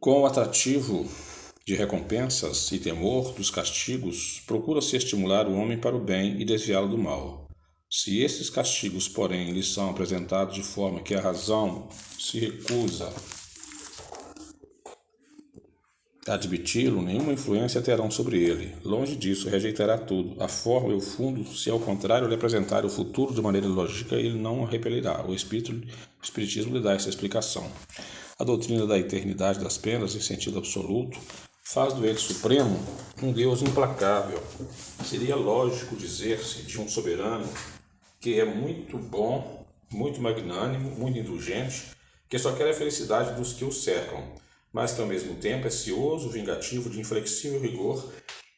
Com o atrativo de recompensas e temor dos castigos, procura-se estimular o homem para o bem e desviá-lo do mal. Se esses castigos, porém, lhe são apresentados de forma que a razão se recusa a admiti-lo, nenhuma influência terão sobre ele. Longe disso, rejeitará tudo. A forma e o fundo, se ao contrário lhe apresentar o futuro de maneira lógica, ele não o repelirá. O Espiritismo lhe dá essa explicação. A doutrina da eternidade das penas, em sentido absoluto, faz do Ele Supremo um Deus implacável. Seria lógico dizer-se de um soberano que é muito bom, muito magnânimo, muito indulgente, que só quer a felicidade dos que o cercam, mas que ao mesmo tempo é cioso, vingativo, de inflexível rigor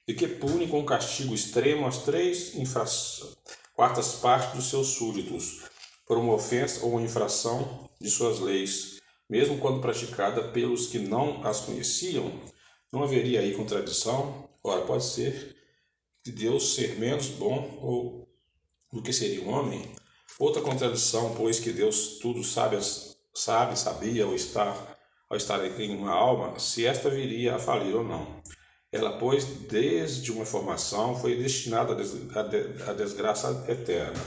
e que pune com castigo extremo as 3/4 partes dos seus súditos por uma ofensa ou uma infração de suas leis, mesmo quando praticada pelos que não as conheciam. Não haveria aí contradição? Ora, pode ser de Deus ser menos bom do que seria um homem? Outra contradição, pois que Deus tudo sabia ao estar em uma alma, se esta viria a falir ou não. Ela, pois, desde uma formação, foi destinada à desgraça eterna.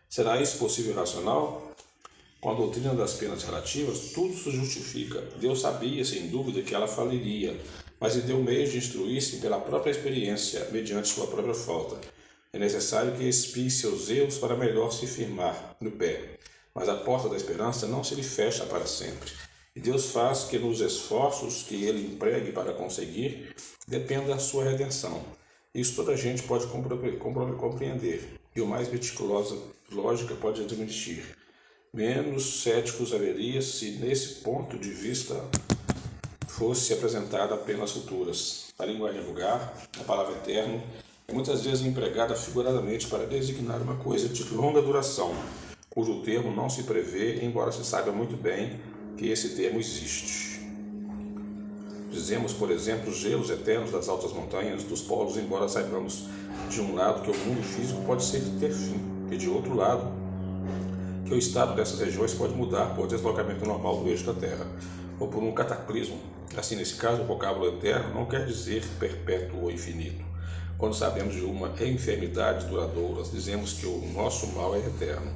Será isso possível e racional? Com a doutrina das penas relativas, tudo se justifica. Deus sabia, sem dúvida, que ela faliria, mas lhe deu meios de instruir-se pela própria experiência, mediante sua própria falta. É necessário que expie seus erros para melhor se firmar no pé, mas a porta da esperança não se lhe fecha para sempre. E Deus faz que nos esforços que ele empregue para conseguir, dependa a sua redenção. Isso toda a gente pode compreender, e o mais meticulosa lógica pode admitir. Menos céticos haveria se nesse ponto de vista fosse apresentada apenas futuras. A linguagem vulgar, a palavra eterno, é muitas vezes empregada figuradamente para designar uma coisa de longa duração, cujo termo não se prevê, embora se saiba muito bem que esse termo existe. Dizemos, por exemplo, os gelos eternos das altas montanhas, dos polos, embora saibamos de um lado que o mundo físico pode ter fim, e de outro lado que o estado dessas regiões pode mudar por deslocamento normal do eixo da Terra, ou por um cataclismo. Assim, nesse caso, o vocábulo eterno não quer dizer perpétuo ou infinito. Quando sabemos de uma enfermidade duradoura, dizemos que o nosso mal é eterno,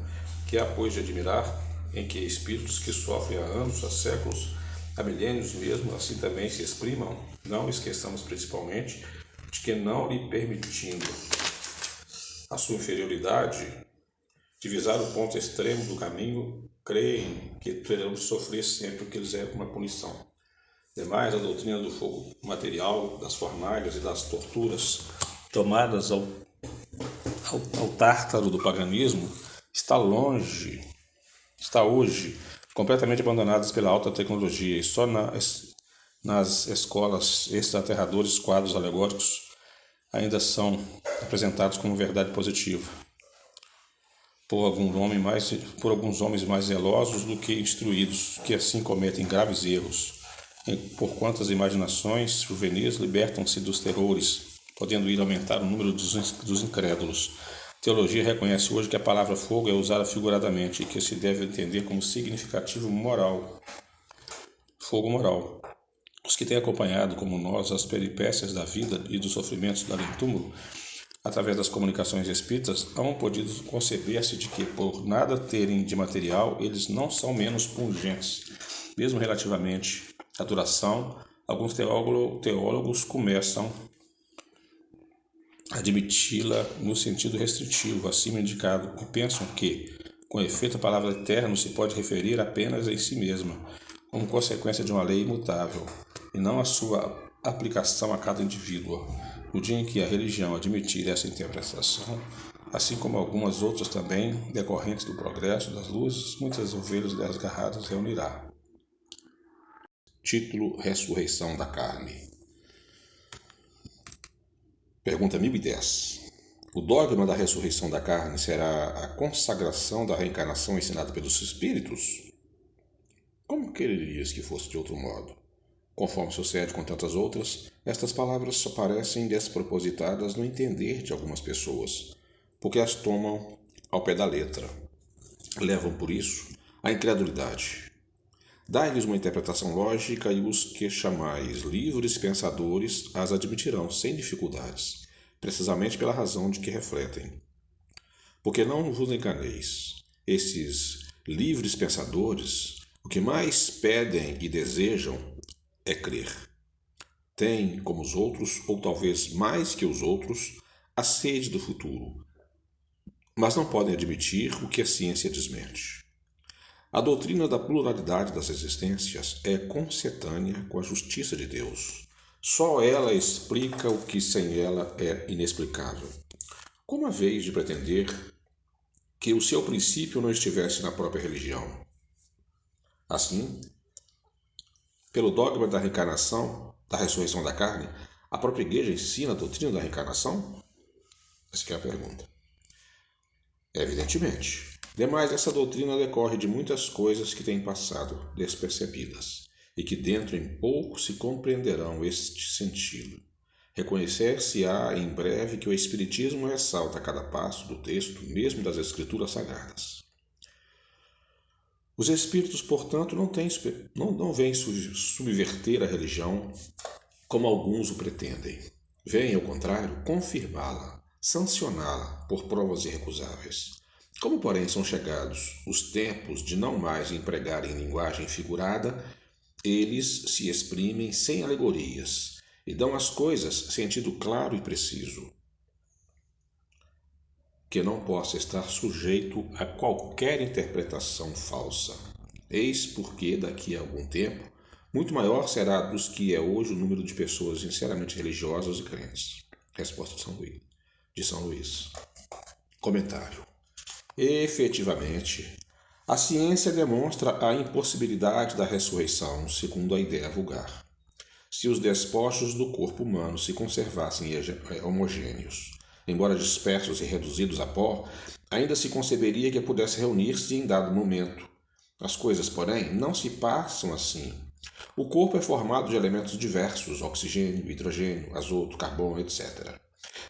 que há, pois, de admirar em que espíritos que sofrem há anos, há séculos, há milênios mesmo, assim também se exprimam. Não esqueçamos principalmente de que, não lhe permitindo a sua inferioridade divisar o ponto extremo do caminho, creem que terão de sofrer sempre o que lhes é uma punição. Demais, a doutrina do fogo material, das fornalhas e das torturas tomadas ao tártaro do paganismo está hoje completamente abandonadas pela alta tecnologia, e só nas escolas estes aterradores quadros alegóricos ainda são apresentados como verdade positiva por alguns homens mais zelosos do que instruídos, que assim cometem graves erros, porquanto as imaginações juvenis libertam-se dos terrores, podendo ir aumentar o número dos incrédulos. A teologia reconhece hoje que a palavra fogo é usada figuradamente e que se deve entender como significativo moral. Fogo moral. Os que têm acompanhado, como nós, as peripécias da vida e dos sofrimentos do além-túmulo, através das comunicações espíritas, hão podido conceber-se de que, por nada terem de material, eles não são menos pungentes. Mesmo relativamente à duração, alguns teólogos começam a admiti-la no sentido restritivo, acima indicado, e pensam que, com efeito, a palavra eterno se pode referir apenas em si mesma, como consequência de uma lei imutável, e não a sua aplicação a cada indivíduo. No dia em que a religião admitir essa interpretação, assim como algumas outras também, decorrentes do progresso das luzes, muitas ovelhas desgarradas reunirá. Título: Ressurreição da Carne. Pergunta 1010. O dogma da ressurreição da carne será a consagração da reencarnação ensinada pelos espíritos? Como quererias que fosse de outro modo? Conforme sucede com tantas outras, estas palavras só parecem despropositadas no entender de algumas pessoas, porque as tomam ao pé da letra. Levam por isso à incredulidade. Dai-lhes uma interpretação lógica e os que chamais livres pensadores as admitirão sem dificuldades, precisamente pela razão de que refletem. Porque não vos enganeis, esses livres pensadores, o que mais pedem e desejam é crer. Têm, como os outros, ou talvez mais que os outros, a sede do futuro, mas não podem admitir o que a ciência desmente. A doutrina da pluralidade das existências é concetânea com a justiça de Deus. Só ela explica o que sem ela é inexplicável. Como a vez de pretender que o seu princípio não estivesse na própria religião? Assim, pelo dogma da reencarnação, da ressurreição da carne, a própria igreja ensina a doutrina da reencarnação? Essa é a pergunta. Evidentemente. Demais, essa doutrina decorre de muitas coisas que têm passado despercebidas e que dentro em pouco se compreenderão este sentido. Reconhecer-se-á em breve que o Espiritismo ressalta a cada passo do texto, mesmo das Escrituras Sagradas. Os Espíritos, portanto, não vêm subverter a religião como alguns o pretendem. Vêm, ao contrário, confirmá-la, sancioná-la por provas irrecusáveis. Como, porém, são chegados os tempos de não mais empregarem linguagem figurada, eles se exprimem sem alegorias e dão às coisas sentido claro e preciso, que não possa estar sujeito a qualquer interpretação falsa. Eis porque, daqui a algum tempo, muito maior será dos que é hoje o número de pessoas sinceramente religiosas e crentes. Resposta de São Luís. Comentário. Efetivamente, a ciência demonstra a impossibilidade da ressurreição, segundo a ideia vulgar. Se os despojos do corpo humano se conservassem homogêneos, embora dispersos e reduzidos a pó, ainda se conceberia que pudesse reunir-se em dado momento. As coisas, porém, não se passam assim. O corpo é formado de elementos diversos, oxigênio, hidrogênio, azoto, carbono, etc.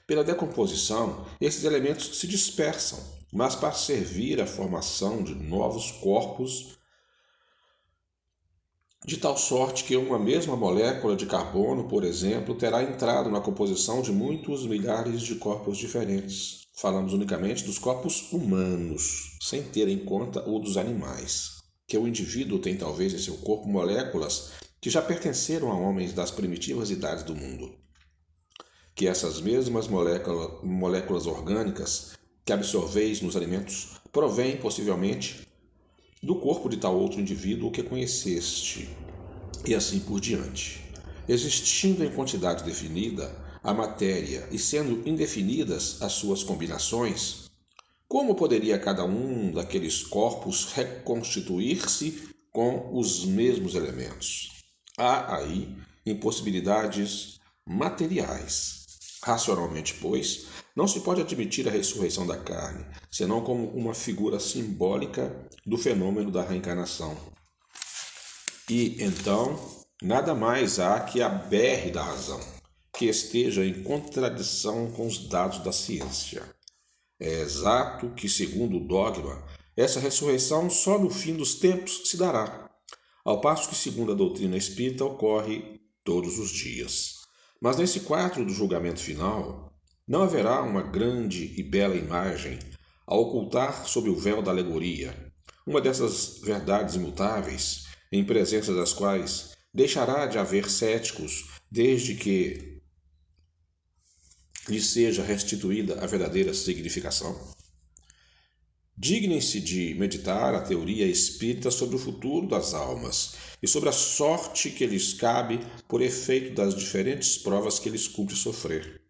Pela decomposição, esses elementos se dispersam, mas para servir à formação de novos corpos, de tal sorte que uma mesma molécula de carbono, por exemplo, terá entrado na composição de muitos milhares de corpos diferentes. Falamos unicamente dos corpos humanos, sem ter em conta o dos animais, que o indivíduo tem talvez em seu corpo moléculas que já pertenceram a homens das primitivas idades do mundo. Que essas mesmas moléculas orgânicas que absorveis nos alimentos provêm, possivelmente, do corpo de tal outro indivíduo que conheceste, e assim por diante. Existindo em quantidade definida a matéria e sendo indefinidas as suas combinações, como poderia cada um daqueles corpos reconstituir-se com os mesmos elementos? Há aí impossibilidades materiais. Racionalmente, pois, não se pode admitir a ressurreição da carne, senão como uma figura simbólica do fenômeno da reencarnação. E, então, nada mais há que aberre da razão, que esteja em contradição com os dados da ciência. É exato que, segundo o dogma, essa ressurreição só no fim dos tempos se dará, ao passo que, segundo a doutrina espírita, ocorre todos os dias. Mas nesse quadro do julgamento final, não haverá uma grande e bela imagem a ocultar sob o véu da alegoria, uma dessas verdades imutáveis, em presença das quais deixará de haver céticos desde que lhe seja restituída a verdadeira significação? Dignem-se de meditar a teoria espírita sobre o futuro das almas e sobre a sorte que lhes cabe por efeito das diferentes provas que lhes cumpre sofrer.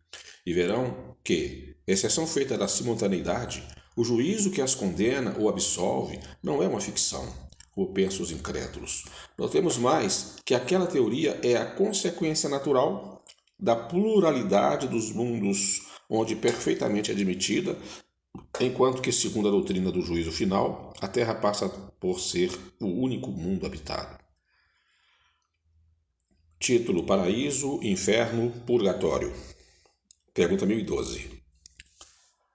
E verão que, exceção feita da simultaneidade, o juízo que as condena ou absolve não é uma ficção, como pensam os incrédulos. Notemos mais que aquela teoria é a consequência natural da pluralidade dos mundos, onde perfeitamente admitida, enquanto que, segundo a doutrina do juízo final, a Terra passa por ser o único mundo habitado. Título: Paraíso, Inferno, Purgatório. Pergunta 1012.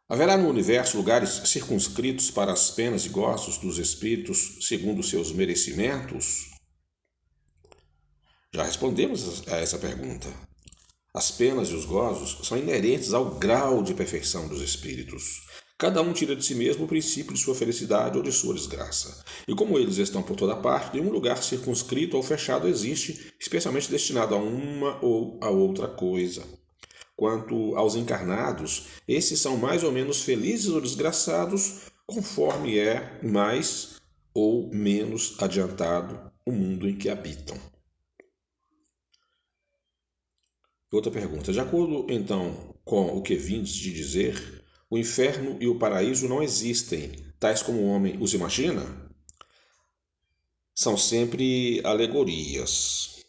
Haverá no universo lugares circunscritos para as penas e gostos dos espíritos segundo seus merecimentos? Já respondemos a essa pergunta. As penas e os gozos são inerentes ao grau de perfeição dos espíritos. Cada um tira de si mesmo o princípio de sua felicidade ou de sua desgraça. E como eles estão por toda parte, nenhum lugar circunscrito ou fechado existe, especialmente destinado a uma ou a outra coisa. Quanto aos encarnados, esses são mais ou menos felizes ou desgraçados, conforme é mais ou menos adiantado o mundo em que habitam. Outra pergunta. De acordo, então, com o que vindes de dizer, o inferno e o paraíso não existem, tais como o homem os imagina? São sempre alegorias.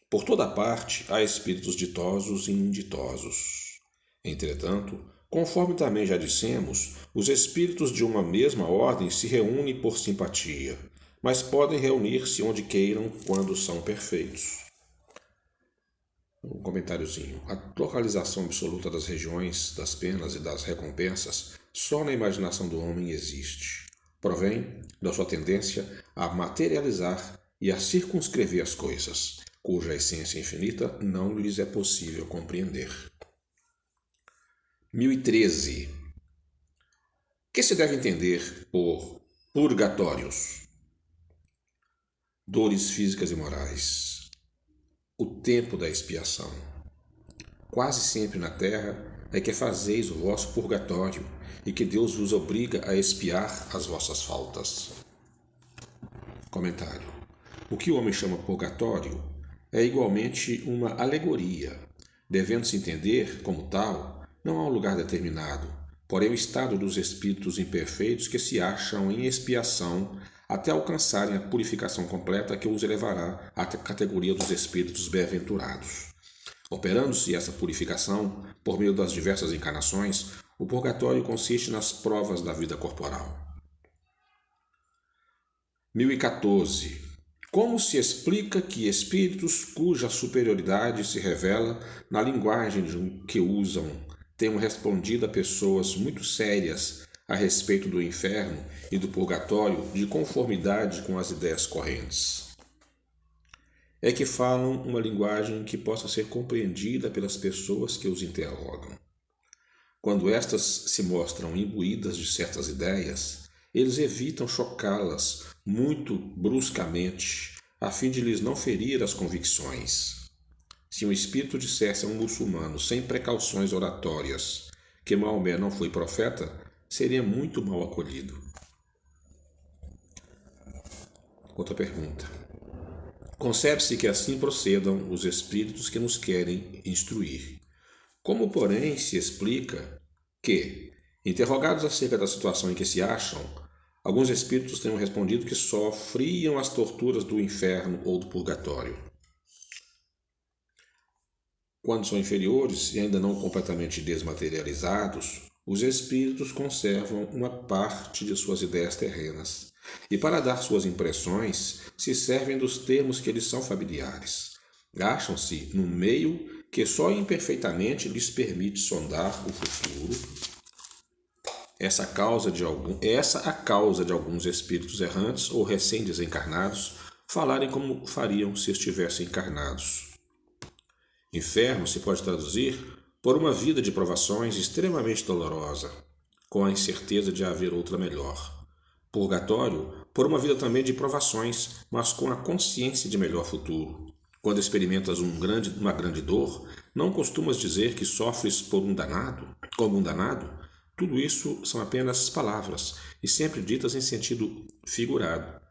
Por toda parte há espíritos ditosos e inditosos. Entretanto, conforme também já dissemos, os espíritos de uma mesma ordem se reúnem por simpatia, mas podem reunir-se onde queiram quando são perfeitos. Um comentáriozinho. A localização absoluta das regiões, das penas e das recompensas só na imaginação do homem existe. Provém da sua tendência a materializar e a circunscrever as coisas, cuja essência infinita não lhes é possível compreender. 1013. Que se deve entender por purgatórios? Dores físicas e morais. O tempo da expiação. Quase sempre na terra é que fazeis o vosso purgatório e que Deus vos obriga a expiar as vossas faltas. Comentário. O que o homem chama purgatório é igualmente uma alegoria, devendo-se entender, como tal, não há um lugar determinado, porém o estado dos espíritos imperfeitos que se acham em expiação até alcançarem a purificação completa que os elevará à categoria dos espíritos bem-aventurados. Operando-se essa purificação por meio das diversas encarnações, o purgatório consiste nas provas da vida corporal. 1014. Como se explica que espíritos cuja superioridade se revela na linguagem que usam tenham respondido a pessoas muito sérias a respeito do inferno e do purgatório de conformidade com as ideias correntes? É que falam uma linguagem que possa ser compreendida pelas pessoas que os interrogam. Quando estas se mostram imbuídas de certas ideias, eles evitam chocá-las muito bruscamente, a fim de lhes não ferir as convicções. Se um espírito dissesse a um muçulmano sem precauções oratórias que Maomé não foi profeta, seria muito mal acolhido. Outra pergunta. Concebe-se que assim procedam os espíritos que nos querem instruir. Como, porém, se explica que, interrogados acerca da situação em que se acham, alguns espíritos tenham respondido que sofriam as torturas do inferno ou do purgatório? Quando são inferiores e ainda não completamente desmaterializados, os espíritos conservam uma parte de suas ideias terrenas e, para dar suas impressões, se servem dos termos que lhes são familiares. Acham-se no meio que só imperfeitamente lhes permite sondar o futuro. Essa a causa de alguns espíritos errantes ou recém-desencarnados falarem como fariam se estivessem encarnados. Inferno se pode traduzir por uma vida de provações extremamente dolorosa, com a incerteza de haver outra melhor. Purgatório por uma vida também de provações, mas com a consciência de melhor futuro. Quando experimentas uma grande dor, não costumas dizer que sofres como um danado? Tudo isso são apenas palavras, e sempre ditas em sentido figurado.